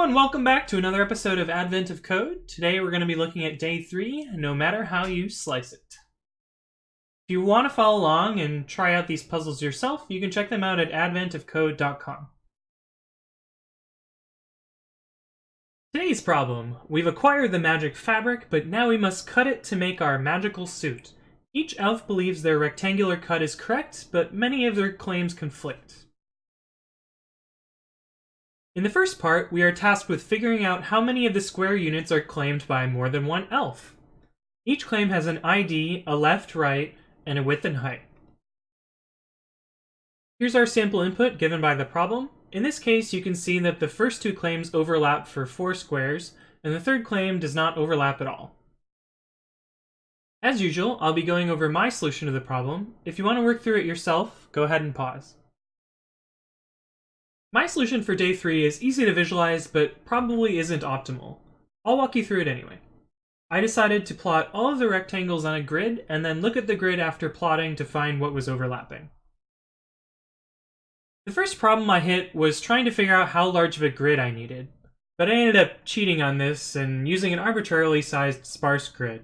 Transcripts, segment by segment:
and welcome back to another episode of Advent of Code. Today we're going to be looking at day 3, no matter how you slice it. If you want to follow along and try out these puzzles yourself, you can check them out at adventofcode.com. Today's problem: we've acquired the magic fabric, but now we must cut it to make our magical suit. Each elf believes their rectangular cut is correct, but many of their claims conflict. In the first part, we are tasked with figuring out how many of the square units are claimed by more than one elf. Each claim has an ID, a left, right, and a width and height. Here's our sample input given by the problem. In this case, you can see that the first two claims overlap for 4 squares, and the third claim does not overlap at all. As usual, I'll be going over my solution to the problem. If you want to work through it yourself, go ahead and pause. My solution for day 3 is easy to visualize, but probably isn't optimal. I'll walk you through it anyway. I decided to plot all of the rectangles on a grid, and then look at the grid after plotting to find what was overlapping. The first problem I hit was trying to figure out how large of a grid I needed, but I ended up cheating on this and using an arbitrarily sized sparse grid.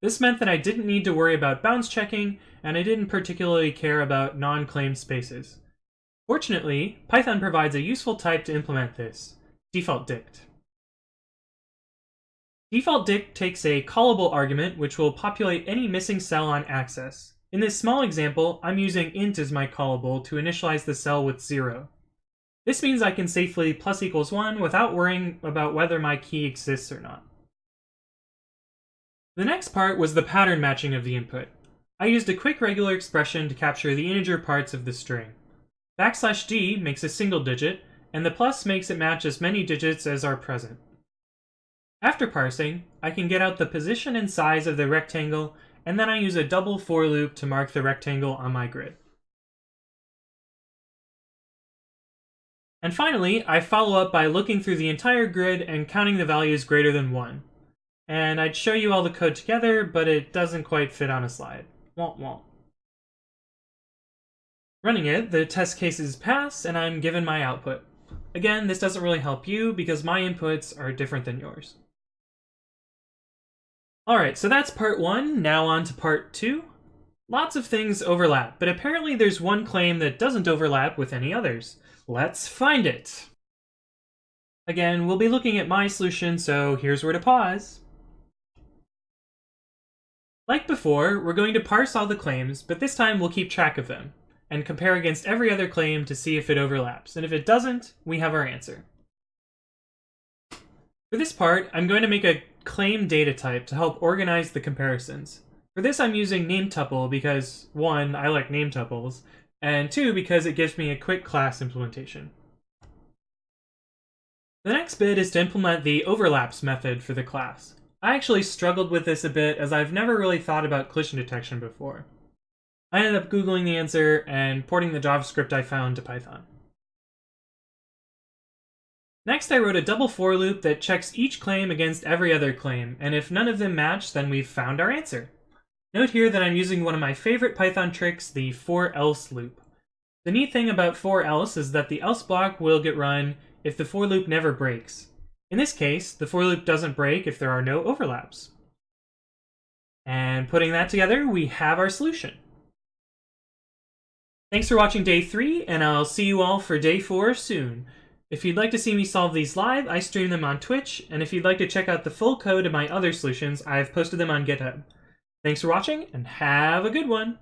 This meant that I didn't need to worry about bounds checking, and I didn't particularly care about non-claimed spaces. Fortunately, Python provides a useful type to implement this: default dict. Default dict takes a callable argument which will populate any missing cell on access. In this small example, I'm using int as my callable to initialize the cell with 0. This means I can safely +=1 without worrying about whether my key exists or not. The next part was the pattern matching of the input. I used a quick regular expression to capture the integer parts of the string. \d makes a single digit, and the plus makes it match as many digits as are present. After parsing, I can get out the position and size of the rectangle, and then I use a double for loop to mark the rectangle on my grid. And finally, I follow up by looking through the entire grid and counting the values greater than 1. And I'd show you all the code together, but it doesn't quite fit on a slide. Womp womp. Running it, the test cases pass, and I'm given my output. Again, this doesn't really help you because my inputs are different than yours. Alright, so that's part 1, now on to part 2. Lots of things overlap, but apparently there's one claim that doesn't overlap with any others. Let's find it! Again, we'll be looking at my solution, so here's where to pause. Like before, we're going to parse all the claims, but this time we'll keep track of them and compare against every other claim to see if it overlaps, and if it doesn't, we have our answer. For this part, I'm going to make a claim data type to help organize the comparisons. For this, I'm using nametuple because 1, I like nametuples, and 2, because it gives me a quick class implementation. The next bit is to implement the overlaps method for the class. I actually struggled with this a bit as I've never really thought about collision detection before. I ended up Googling the answer and porting the JavaScript I found to Python. Next, I wrote a double for loop that checks each claim against every other claim, and if none of them match, then we've found our answer. Note here that I'm using one of my favorite Python tricks, the for else loop. The neat thing about for else is that the else block will get run if the for loop never breaks. In this case, the for loop doesn't break if there are no overlaps. And putting that together, we have our solution. Thanks for watching day 3, and I'll see you all for day 4 soon. If you'd like to see me solve these live, I stream them on Twitch, and if you'd like to check out the full code of my other solutions, I've posted them on GitHub. Thanks for watching, and have a good one!